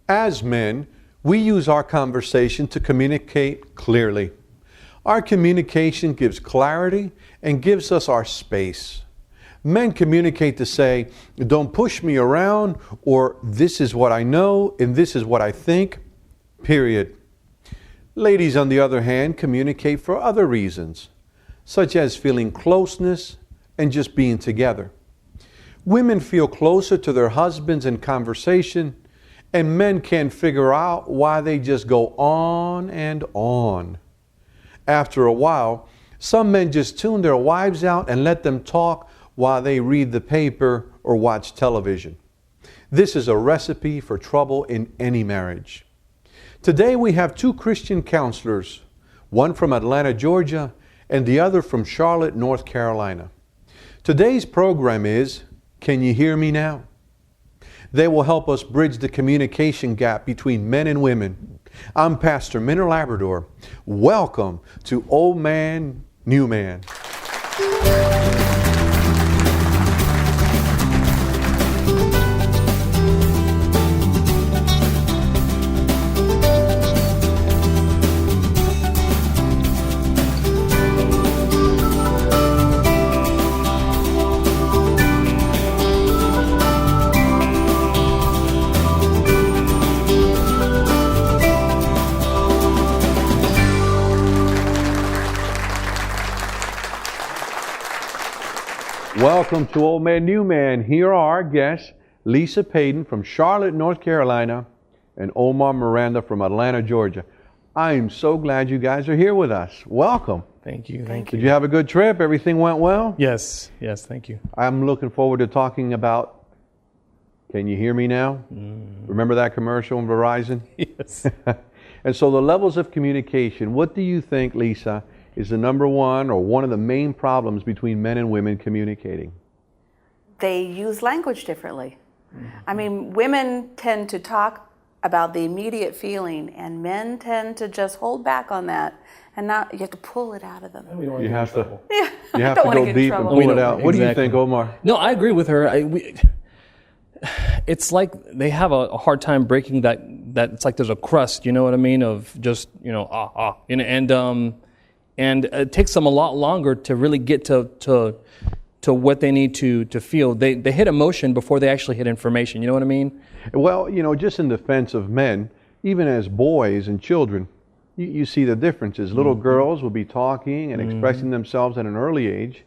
As men, we use our conversation to communicate clearly. Our communication gives clarity and gives us our space. Men communicate to say, don't push me around, or this is what I know and this is what I think, period. Ladies, on the other hand, communicate for other reasons, such as feeling closeness and just being together. Women feel closer to their husbands in conversation, and men can't figure out why they just go on and on. After a while, some men just tune their wives out and let them talk while they read the paper or watch television. This is a recipe for trouble in any marriage. Today we have two Christian counselors, one from Atlanta, Georgia, and the other from Charlotte, North Carolina. Today's program is, Can You Hear Me Now? They will help us bridge the communication gap between men and women. I'm Pastor Minner Labrador. Welcome to Old Man, New Man. Welcome to Old Man, New Man. Here are our guests, Lisa Paden from Charlotte, North Carolina, and Omar Miranda from Atlanta, Georgia. I am so glad you guys are here with us. Welcome. Thank you. Did you have a good trip? Everything went well? Yes, thank you. I'm looking forward to talking about, Can You Hear Me Now? Remember that commercial on Verizon? Yes. And so the levels of communication, what do you think, Lisa, is the number one or one of the main problems between men and women communicating? They use language differently. I mean, women tend to talk about the immediate feeling, and men tend to just hold back on that, and not, you have to pull it out of them. You have to, Yeah, you have don't to wanna go get in deep and trouble. pull it out. What do you Exactly. think, Omar? No, I agree with her. It's like they have a hard time breaking that it's like there's a crust, you know what I mean, of just, and it takes them a lot longer to really get to what they need to feel. They hit emotion before they actually hit information, you know what I mean? Well, just in defense of men, even as boys and children, you see the differences. Little girls will be talking and expressing themselves at an early age,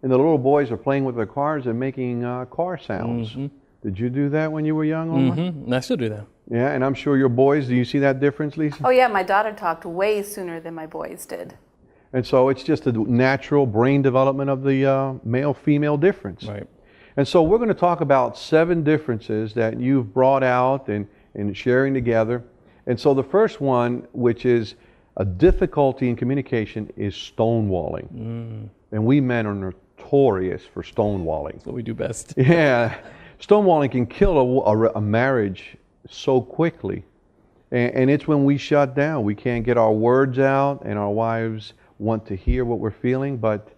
and the little boys are playing with their cars and making car sounds. Did you do that when you were young, Omar? And I still do that. Yeah, and I'm sure your boys, do you see that difference, Lisa? Oh yeah, my daughter talked way sooner than my boys did. And so it's just a natural brain development of the male-female difference. Right. And so we're going to talk about 7 differences that you've brought out and sharing together. And so the first one, which is a difficulty in communication, is stonewalling. And we men are notorious for stonewalling. That's what we do best. Yeah. Stonewalling can kill a marriage so quickly. And it's when we shut down. We can't get our words out, and our wives want to hear what we're feeling, but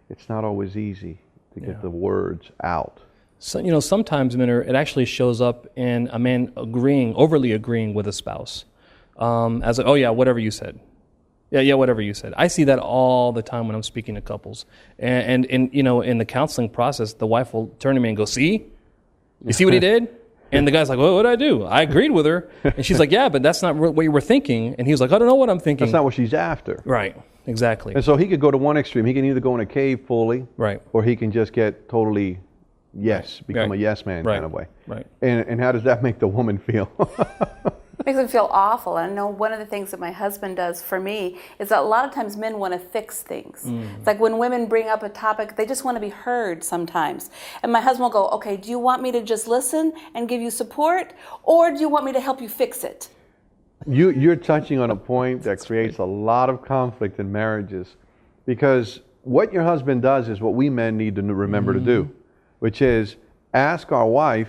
it's not always easy to get the words out. So, sometimes, Minner, it actually shows up in a man overly agreeing with a spouse. As like, oh yeah, whatever you said. Yeah, whatever you said. I see that all the time when I'm speaking to couples. And in the counseling process, the wife will turn to me and go, see? You see what he did? And the guy's like, well, what did I do? I agreed with her. And she's like, yeah, but that's not what you were thinking. And he was like, I don't know what I'm thinking. That's not what she's after. Right, exactly. And so he could go to one extreme. He can either go in a cave fully, Right. or he can just get totally become a yes man kind of way. Right. And how does that make the woman feel? Makes them feel awful. And I know one of the things that my husband does for me is that a lot of times men want to fix things. It's like when women bring up a topic, they just want to be heard sometimes. And my husband will go, okay, do you want me to just listen and give you support, or do you want me to help you fix it? You're touching on a point that creates a lot of conflict in marriages, because what your husband does is what we men need to remember to do, which is ask our wife,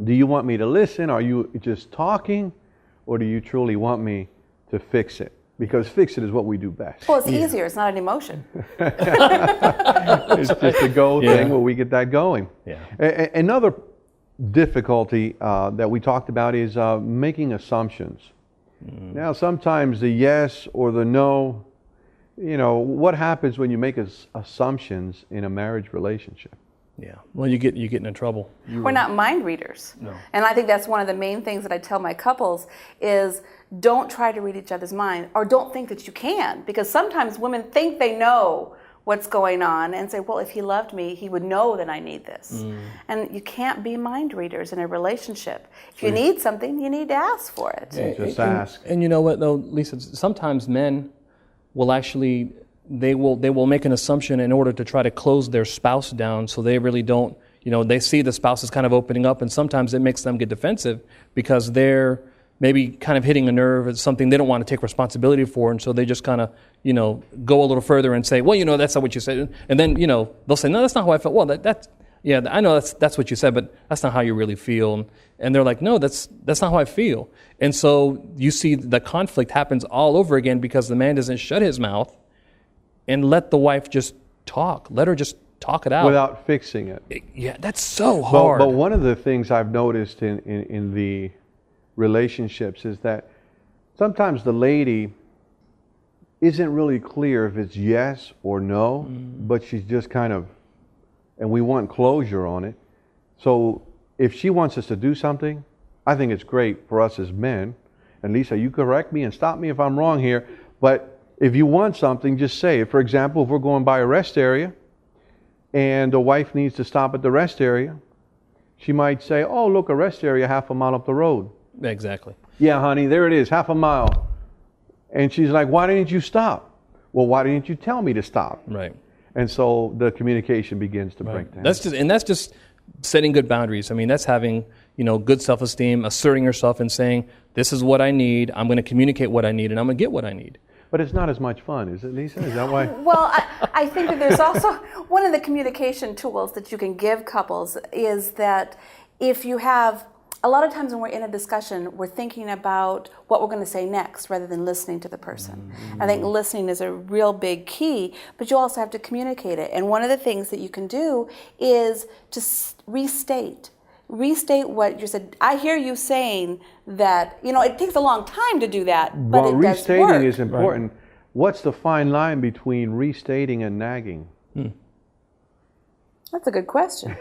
do you want me to listen? Are you just talking? Or do you truly want me to fix it? Because fix it is what we do best. Well, it's easier. It's not an emotion. It's just a go thing where we get that going. Yeah. Another difficulty that we talked about is making assumptions. Now, sometimes the yes or the no, what happens when you make assumptions in a marriage relationship? Yeah. Well, you're getting in trouble. We're not mind readers. No. And I think that's one of the main things that I tell my couples is don't try to read each other's mind, or don't think that you can, because sometimes women think they know what's going on and say, well, if he loved me, he would know that I need this. And you can't be mind readers in a relationship. If you need something, you need to ask for it. Just ask. And you know what, though, Lisa, sometimes men will actually, they will make an assumption in order to try to close their spouse down, so they really don't, they see the spouse is kind of opening up, and sometimes it makes them get defensive because they're maybe kind of hitting a nerve. It's something they don't want to take responsibility for, and so they just kind of, go a little further and say, well, that's not what you said. And then, they'll say, no, that's not how I felt. Well, yeah, I know that's what you said, but that's not how you really feel. And they're like, no, that's not how I feel. And so you see the conflict happens all over again because the man doesn't shut his mouth and let the wife just talk. Let her just talk it out. Without fixing it. Yeah, that's so hard. But one of the things I've noticed in the relationships is that sometimes the lady isn't really clear if it's yes or no, but she's just kind of, and we want closure on it. So if she wants us to do something, I think it's great for us as men. And Lisa, you correct me and stop me if I'm wrong here, but if you want something, just say it. For example, if we're going by a rest area and the wife needs to stop at the rest area, she might say, oh, look, a rest area half a mile up the road. Exactly. Yeah, honey, there it is, half a mile. And she's like, why didn't you stop? Well, why didn't you tell me to stop? Right. And so the communication begins to break down. That's just setting good boundaries. I mean, that's having, good self-esteem, asserting yourself and saying, this is what I need, I'm going to communicate what I need, and I'm going to get what I need. But it's not as much fun, is it, Lisa? Is that why? Well, I think that there's also one of the communication tools that you can give couples is that if you have, a lot of times when we're in a discussion, we're thinking about what we're going to say next rather than listening to the person. I think listening is a real big key, but you also have to communicate it. And one of the things that you can do is to restate what you said. I hear you saying that, it takes a long time to do that, but it does work. Restating is important. Right. What's the fine line between restating and nagging? That's a good question.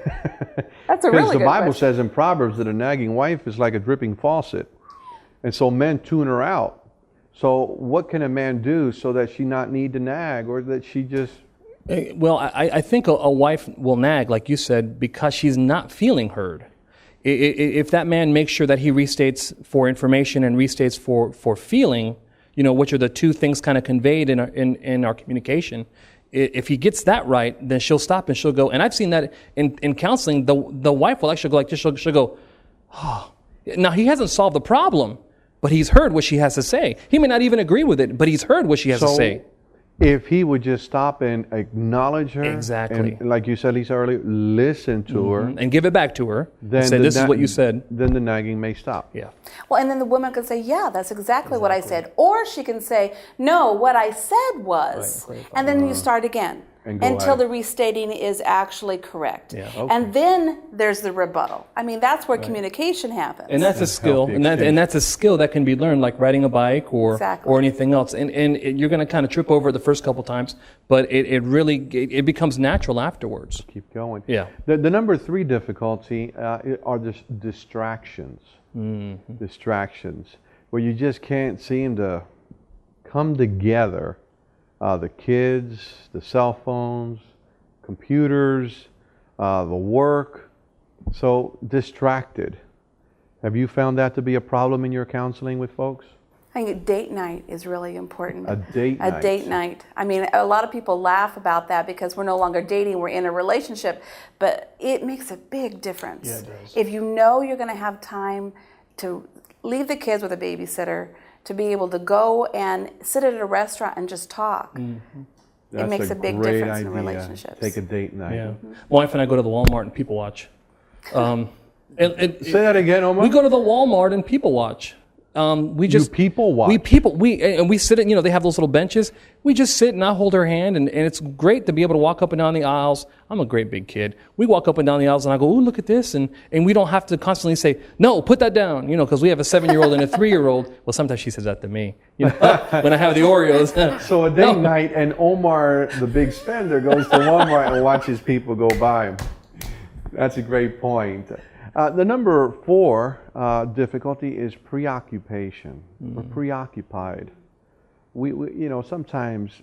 That's a really good question. Because the Bible says in Proverbs that a nagging wife is like a dripping faucet. And so men tune her out. So what can a man do so that she not need to nag, or that she just... Well, I think a wife will nag, like you said, because she's not feeling heard. If that man makes sure that he restates for information and restates for feeling, which are the two things kind of conveyed in our communication, if he gets that right, then she'll stop and she'll go. And I've seen that in counseling. The wife will actually go like this. She'll go, oh. Now he hasn't solved the problem, but he's heard what she has to say. He may not even agree with it, but he's heard what she has to say. If he would just stop and acknowledge her, exactly, and like you said, Lisa, earlier, listen to her, and give it back to her, then say, this is what you said, then the nagging may stop. Yeah. Well, and then the woman can say, yeah, that's exactly what I said. Or she can say, no, what I said was, and then you start again until the restating is actually correct. Yeah. Okay. And then there's the rebuttal. I mean, that's where communication happens. And that's a skill, and that's a skill that can be learned, like riding a bike or anything else. And you're going to kind of trip over it the first couple times, but it really becomes natural afterwards. Keep going. Yeah. The number 3 difficulty are distractions. Mm-hmm. Distractions, where you just can't seem to come together. The kids, the cell phones, computers, the work. So distracted. Have you found that to be a problem in your counseling with folks? I think date night is really important. A date night. A date night. I mean, a lot of people laugh about that because we're no longer dating, we're in a relationship, but it makes a big difference. Yeah, it does. If you know you're going to have time to leave the kids with a babysitter, to be able to go and sit at a restaurant and just talk. Mm-hmm. It makes a big difference in relationships. Take a date night. Yeah. My wife and I go to the Walmart and people watch. Say that again, Omar. We go to the Walmart and people watch. We just people watch. We sit at, they have those little benches. We just sit and I hold her hand, and it's great to be able to walk up and down the aisles. I'm a great big kid. We walk up and down the aisles and I go, "Ooh, look at this," and we don't have to constantly say, "No, put that down," because we have a 7-year-old and a 3-year-old. Well, sometimes she says that to me, when I have the Oreos. So a date night, and Omar, the big spender, goes to Walmart and watches people go by. That's a great point. The number 4 difficulty is preoccupation. We're preoccupied. We sometimes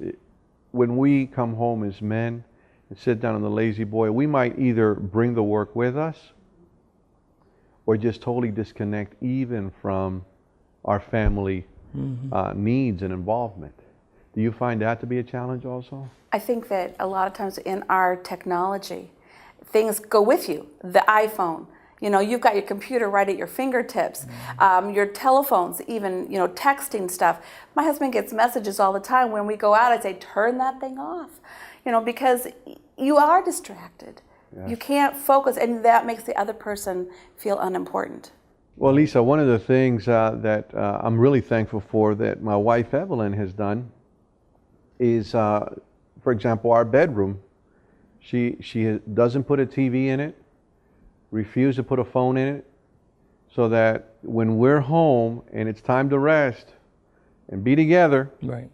when we come home as men and sit down on the lazy boy, we might either bring the work with us or just totally disconnect even from our family needs and involvement. Do you find that to be a challenge also? I think that a lot of times in our technology, things go with you. The iPhone. You've got your computer right at your fingertips, your telephones, even, texting stuff. My husband gets messages all the time. When we go out, I say, turn that thing off, because you are distracted. Yes. You can't focus, and that makes the other person feel unimportant. Well, Lisa, one of the things that I'm really thankful for that my wife, Evelyn, has done is, for example, our bedroom. She doesn't put a TV in it. Refuse to put a phone in it, so that when we're home and it's time to rest and be together, right,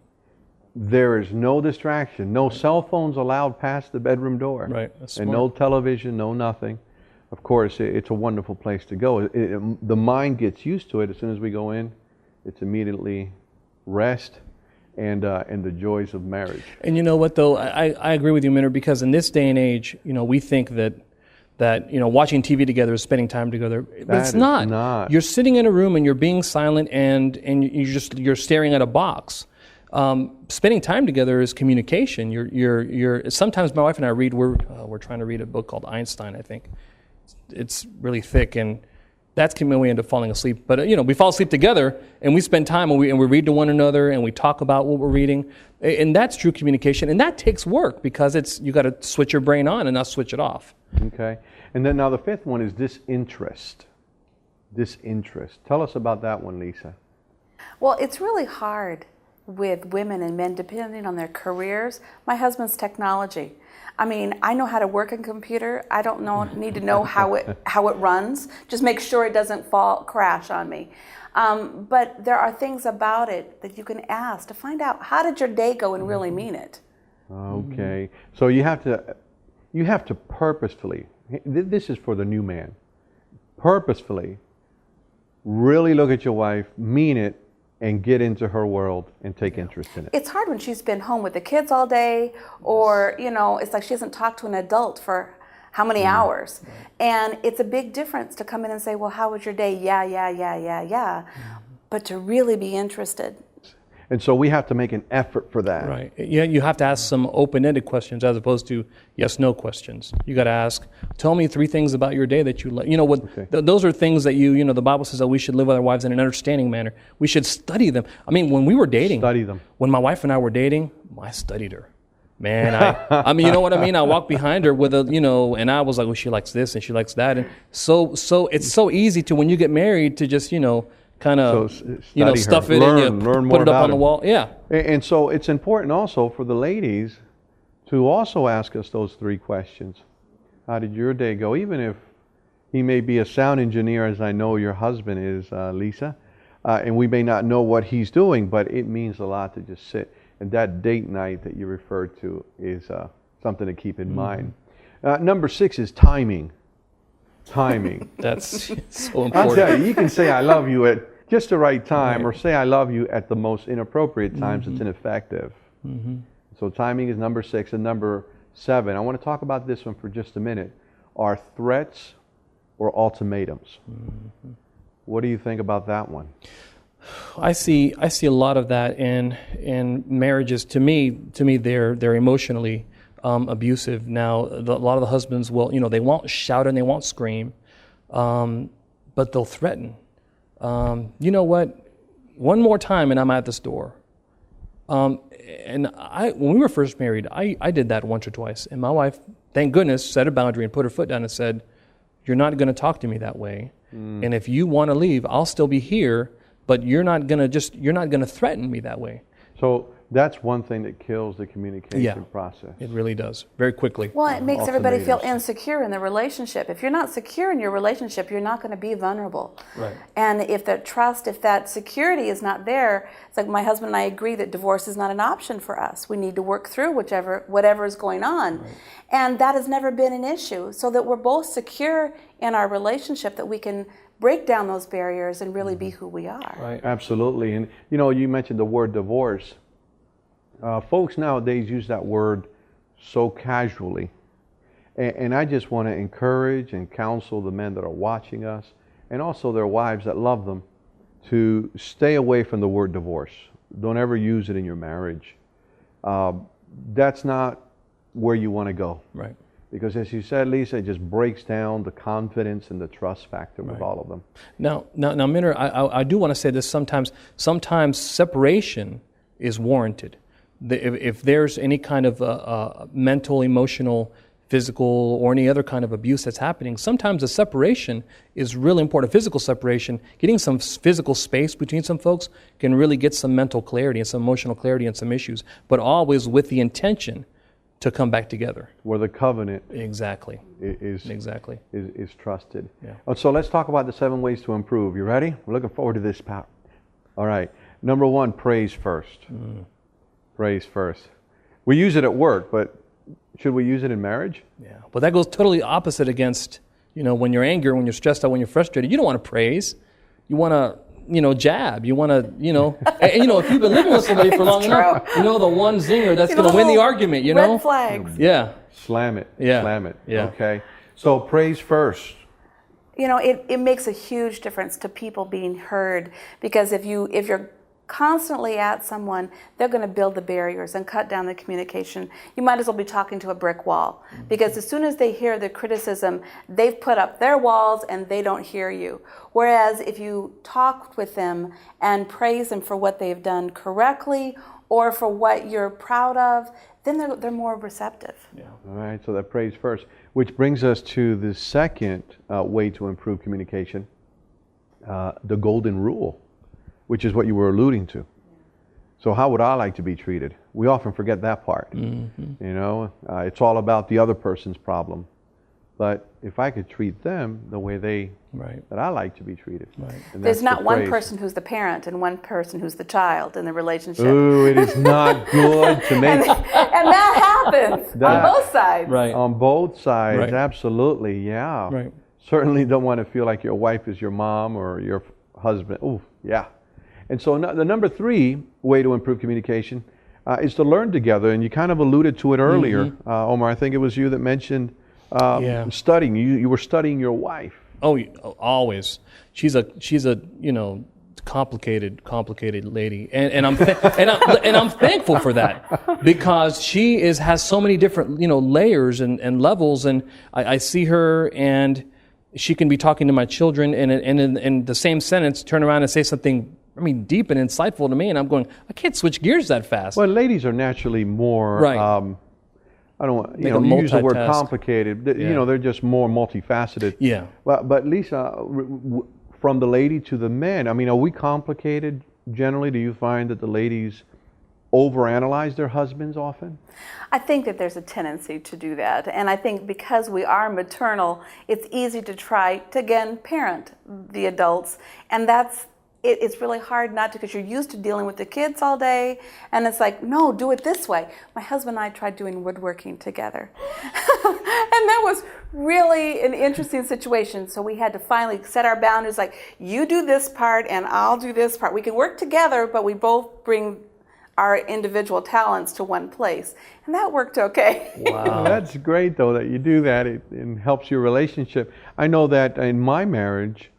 there is no distraction, no cell phones allowed past the bedroom door, right, that's and smart. no television, no nothing. Of course, it's a wonderful place to go. The mind gets used to it. As soon as we go in, it's immediately rest and the joys of marriage. And you know what, though, I agree with you, Minter, because in this day and age, we think that watching TV together is spending time together, but it's not. You're sitting in a room and you're being silent and you're staring at a box. Spending time together is communication. You're sometimes my wife and I read. We're trying to read a book called Einstein. I think it's really thick, and that's when we end up falling asleep. But we fall asleep together and we spend time and we read to one another and we talk about what we're reading, and that's true communication. And that takes work because you got to switch your brain on and not switch it off. Okay. And then now the 5th one is disinterest. Disinterest. Tell us about that one, Lisa. Well, it's really hard with women and men depending on their careers. My husband's technology. I mean, I know how to work a computer. I don't need to know how it runs. Just make sure it doesn't crash on me. But there are things about it that you can ask to find out, how did your day go, and really mean it. Okay. So you have to purposefully, this is for the new man, purposefully really look at your wife, mean it, and get into her world and take interest in it. It's hard when she's been home with the kids all day, or, it's like she hasn't talked to an adult for how many hours. Right. And it's a big difference to come in and say, well, how was your day? Yeah. But to really be interested. And so we have to make an effort for that. Right. Yeah, you have to ask some open-ended questions as opposed to yes/no questions. You got to ask, tell me 3 things about your day that you like. Those are things that the Bible says that we should live with our wives in an understanding manner. We should study them. I mean, when we were dating, study them. When my wife and I were dating, I studied her. Man, I mean, you know what I mean? I walked behind her with and I was like, well, she likes this and she likes that. And so it's so easy to, when you get married, to just, kind of, stuff it in, put it up on the wall. Yeah. And so it's important also for the ladies to also ask us those 3 questions. How did your day go? Even if he may be a sound engineer, as I know your husband is, Lisa, and we may not know what he's doing, but it means a lot to just sit. And that date night that you referred to is something to keep in mind. Number 6 is timing. Timing. That's so important. I'll tell you can say I love you at just the right time, or say I love you at the most inappropriate times. It's ineffective. So timing is number 6. And number 7, I want to talk about this one for just a minute, are threats or ultimatums. What do you think about that one? I see a lot of that in marriages. To me, they're emotionally abusive. Now, a lot of the husbands will, they won't shout and they won't scream, but they'll threaten. You know what? One more time and I'm at this door. And when we were first married, I did that once or twice. And my wife, thank goodness, set a boundary and put her foot down and said, you're not going to talk to me that way. And if you want to leave, I'll still be here, but you're not gonna threaten me that way. So that's one thing that kills the communication process. It really does, very quickly. Well, it makes everybody feel Alternators. insecure in the relationship. If you're not secure in your relationship, you're not going to be vulnerable. Right. And if that trust, if that security is not there, it's like my husband and I agree that divorce is not an option for us. We need to work through whatever is going on. Right. And that has never been an issue, so that we're both secure in our relationship, that we can break down those barriers and really be who we are. Right. Absolutely. And you mentioned the word divorce. Folks nowadays use that word so casually. And I just want to encourage and counsel the men that are watching us, and also their wives that love them, to stay away from the word divorce. Don't ever use it in your marriage. That's not where you want to go. Right. Because as you said, Lisa, it just breaks down the confidence and the trust factor with all of them. Now, Minner, I do want to say this. Sometimes separation is warranted. If there's any kind of mental, emotional, physical, or any other kind of abuse that's happening, sometimes a separation is really important. Physical separation, getting some physical space between some folks can really get some mental clarity and some emotional clarity and some issues, but always with the intention to come back together. Where the covenant exactly is trusted. Yeah. So let's talk about the 7 ways to improve. You ready? We're looking forward to this, Pat. All right. Number 1, praise first. Praise first. We use it at work, but should we use it in marriage? Yeah. But that goes totally opposite against, when you're angry, when you're stressed out, when you're frustrated, you don't want to praise. You want to, jab. You want to, and, if you've been living with somebody for long enough, the one zinger that's going to win the argument, Red flags. Yeah. Slam it. Yeah. Slam it. Yeah. Okay. So praise first. It makes a huge difference to people being heard, because if you're constantly at someone, they're going to build the barriers and cut down the communication. You might as well be talking to a brick wall, because as soon as they hear the criticism, they've put up their walls and they don't hear you. Whereas if you talk with them and praise them for what they've done correctly or for what you're proud of, then they're more receptive. Yeah. All right, so that praise first, which brings us to the second way to improve communication, the golden rule, which is what you were alluding to. So how would I like to be treated? We often forget that part. Mm-hmm. It's all about the other person's problem. But if I could treat them the way that I like to be treated. Right. There's not one person who's the parent and one person who's the child in the relationship. Ooh, it is not good to make... and that happens on both sides. Right. On both sides, right. Absolutely, yeah. Right. Certainly don't want to feel like your wife is your mom or your husband. Ooh, yeah. And so the number 3 way to improve communication is to learn together. And you kind of alluded to it earlier, mm-hmm. Omar. I think it was you that mentioned studying. You were studying your wife. Oh, always. She's a complicated lady, and I'm and I'm thankful for that, because she has so many different layers and levels. And I see her, and she can be talking to my children, and in the same sentence turn around and say something deep and insightful to me, and I'm going, I can't switch gears that fast. Well, ladies are naturally more, right. I don't want, you use the word complicated. They're just more multifaceted. Yeah. But Lisa, from the lady to the men, are we complicated generally? Do you find that the ladies overanalyze their husbands often? I think that there's a tendency to do that. And I think because we are maternal, it's easy to try to, again, parent the adults. And it's really hard not to, because you're used to dealing with the kids all day, and it's like, no, do it this way. My husband and I tried doing woodworking together. And that was really an interesting situation. So we had to finally set our boundaries, like, you do this part and I'll do this part. We can work together, but we both bring our individual talents to one place. And that worked okay. Wow. That's great, though, that you do that. It helps your relationship. I know that in my marriage,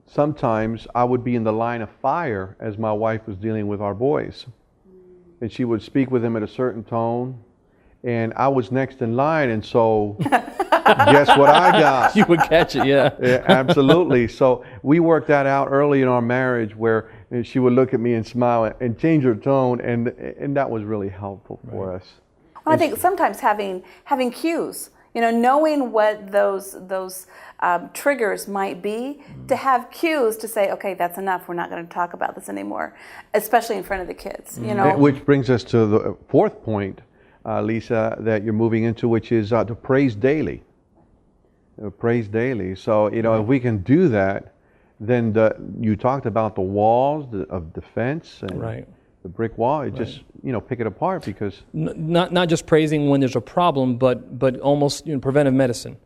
sometimes I would be in the line of fire as my wife was dealing with our boys. And she would speak with them at a certain tone, and I was next in line, and so guess what I got? You would catch it, yeah. Yeah, absolutely. So we worked that out early in our marriage, where she would look at me and smile and change her tone, and that was really helpful for us. Well, I think sometimes having cues. Knowing what those triggers might be, to have cues to say, okay, that's enough. We're not going to talk about this anymore, especially in front of the kids. Which brings us to the fourth point, Lisa, that you're moving into, which is to praise daily. Praise daily. So, if we can do that, then you talked about the walls of defense and Right. the brick wall. It just, pick it apart because... Not just praising when there's a problem, but almost preventive medicine.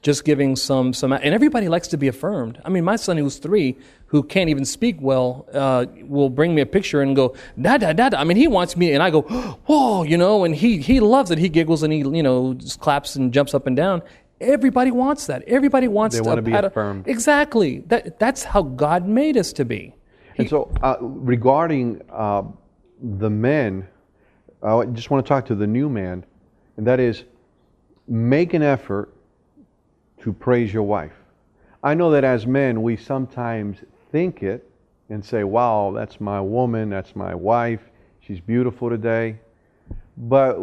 Just giving some, and everybody likes to be affirmed. I mean, my son, who's 3, who can't even speak well, will bring me a picture and go, Dada, Dada. I mean, he wants me, and I go, whoa, and he loves it. He giggles and he, just claps and jumps up and down. Everybody wants that. Everybody wants they want to be affirmed. Exactly. That's how God made us to be. And so, regarding the men, I just want to talk to the new man, and that is, make an effort to praise your wife. I know that as men, we sometimes think it and say, wow, that's my woman, that's my wife, she's beautiful today. But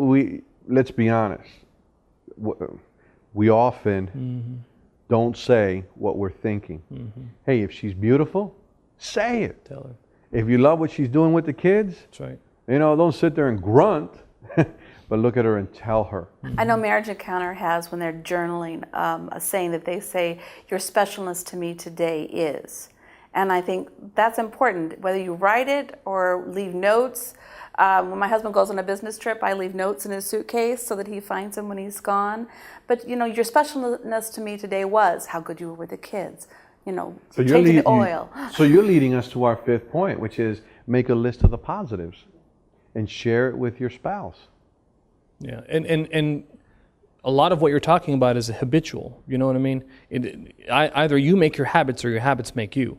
let's be honest, we often don't say what we're thinking. Hey, if she's beautiful, say it. Tell her. If you love what she's doing with the kids, That's right. Don't sit there and grunt, but look at her and tell her. I know Marriage Encounter has, when they're journaling, a saying that they say, your specialness to me today is. And I think that's important, whether you write it or leave notes. When my husband goes on a business trip, I leave notes in his suitcase so that he finds them when he's gone. But, your specialness to me today was how good you were with the kids. Changing the oil. So you're leading us to our fifth point, which is make a list of the positives and share it with your spouse. Yeah, and a lot of what you're talking about is habitual. You know what I mean? Either you make your habits or your habits make you.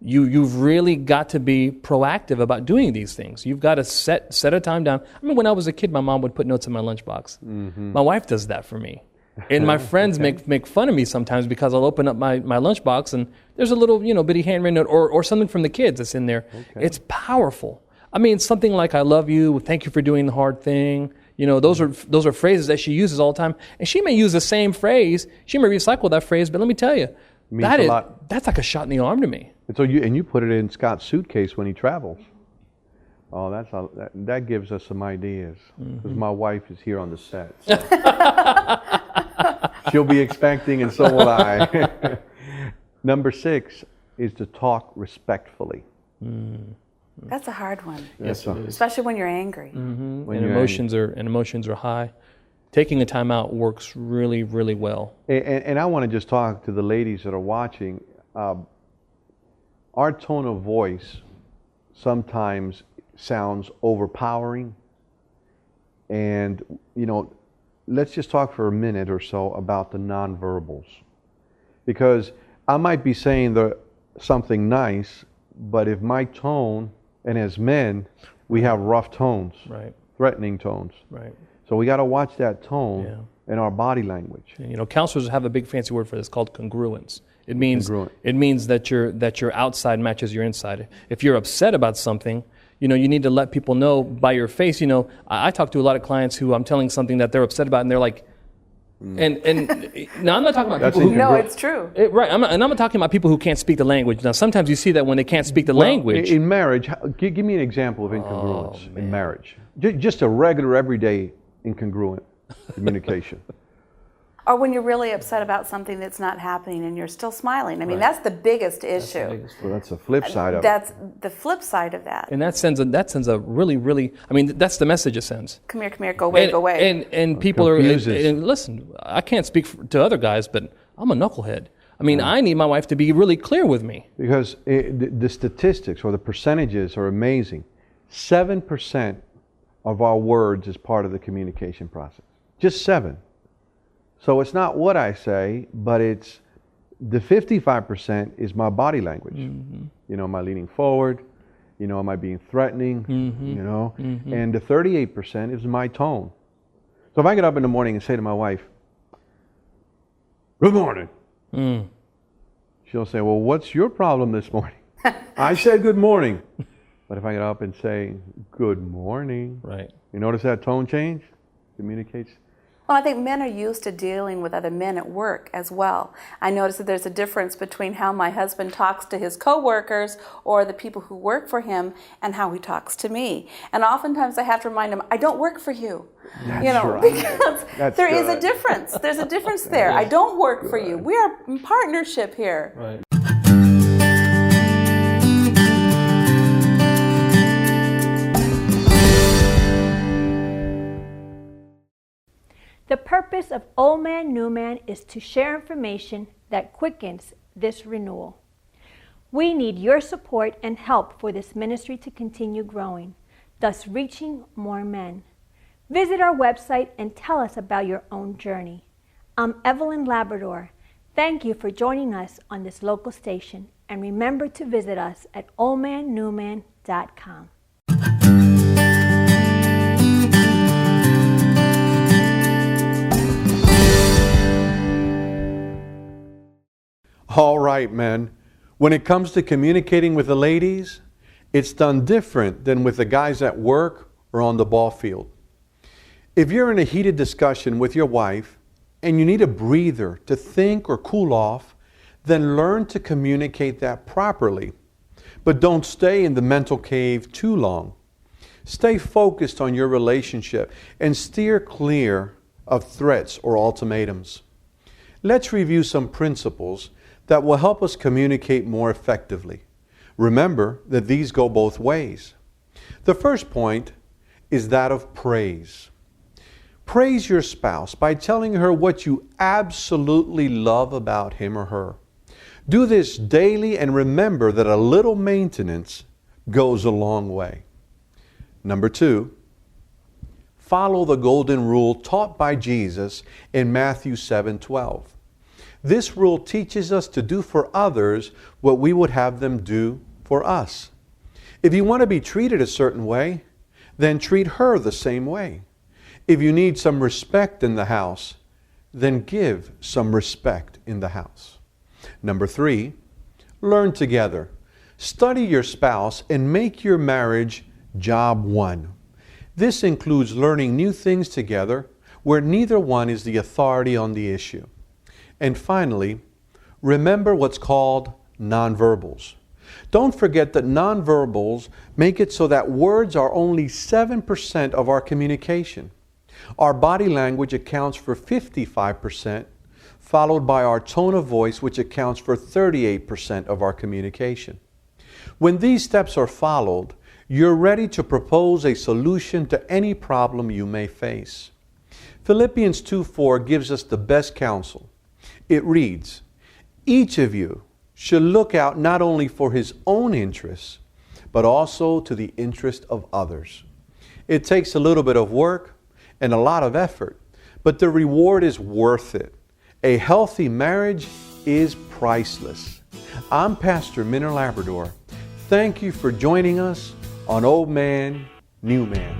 You've really got to be proactive about doing these things. You've got to set a time down. I mean, when I was a kid, my mom would put notes in my lunchbox. My wife does that for me. And my friends make fun of me sometimes because I'll open up my lunchbox and there's a little, bitty handwritten note or something from the kids that's in there. Okay. It's powerful. I mean, something like, I love you, thank you for doing the hard thing. Those are phrases that she uses all the time. And she may use the same phrase. She may recycle that phrase, but let me tell you, that's like a shot in the arm to me. And so you put it in Scott's suitcase when he travels. Oh, that gives us some ideas. Because my wife is here on the set. So. She'll be expecting, and so will I. Number 6 is to talk respectfully. That's a hard one. Yes, it is. Especially when you're angry. When emotions are high. Taking a time out works really, really well. And I want to just talk to the ladies that are watching. Our tone of voice sometimes sounds overpowering. And, let's just talk for a minute or so about the nonverbals. Because I might be saying something nice, but if my tone, and as men, we have rough tones, right, threatening tones. Right. So we got to watch that tone in our body language. And, counselors have a big fancy word for this called congruence. It means that your outside matches your inside. If you're upset about something, you need to let people know by your face. I talk to a lot of clients who I'm telling something that they're upset about, and they're like, and now I'm not talking about people who... No, it's true. Right, I'm not talking about people who can't speak the language. Now, sometimes you see that when they can't speak the language. In marriage, give me an example of incongruence in marriage. Just a regular, everyday incongruent communication. Or when you're really upset about something that's not happening and you're still smiling. I mean, that's the biggest issue. Well, that's the flip side of it. That's the flip side of that. And that sends a really, really, that's the message it sends. Come here, go away, go away. And people and listen, I can't speak to other guys, but I'm a knucklehead. I mean, I need my wife to be really clear with me. Because the statistics or the percentages are amazing. 7% of our words is part of the communication process. Just 7. So it's not what I say, but it's the 55% is my body language. Am I leaning forward? Am I being threatening? And the 38% is my tone. So if I get up in the morning and say to my wife, "Good morning," she'll say, "Well, what's your problem this morning?" I said good morning. But if I get up and say good morning, right? You notice that tone change? Communicates. Well, I think men are used to dealing with other men at work as well. I notice that there's a difference between how my husband talks to his coworkers or the people who work for him and how he talks to me. And oftentimes I have to remind him, I don't work for you. Right. Because there is a difference. There's a difference there. I don't work for you. We are in partnership here. Right. The purpose of Old Man, New Man is to share information that quickens this renewal. We need your support and help for this ministry to continue growing, thus reaching more men. Visit our website and tell us about your own journey. I'm Evelyn Labrador. Thank you for joining us on this local station, and remember to visit us at oldmannewman.com. All right, men. When it comes to communicating with the ladies, it's done different than with the guys at work or on the ball field. If you're in a heated discussion with your wife and you need a breather to think or cool off, then learn to communicate that properly. But don't stay in the mental cave too long. Stay focused on your relationship and steer clear of threats or ultimatums. Let's review some principles that will help us communicate more effectively. Remember that these go both ways. The first point is that of praise. Praise your spouse by telling her what you absolutely love about him or her. Do this daily and remember that a little maintenance goes a long way. Number 2, follow the golden rule taught by Jesus in Matthew 7:12. This rule teaches us to do for others what we would have them do for us. If you want to be treated a certain way, then treat her the same way. If you need some respect in the house, then give some respect in the house. Number 3, learn together. Study your spouse and make your marriage job one. This includes learning new things together where neither one is the authority on the issue. And finally, remember what's called nonverbals. Don't forget that nonverbals make it so that words are only 7% of our communication. Our body language accounts for 55%, followed by our tone of voice, which accounts for 38% of our communication. When these steps are followed, you're ready to propose a solution to any problem you may face. Philippians 2:4 gives us the best counsel. It reads, each of you should look out not only for his own interests, but also to the interest of others. It takes a little bit of work and a lot of effort, but the reward is worth it. A healthy marriage is priceless. I'm Pastor Minner Labrador. Thank you for joining us on Old Man, New Man.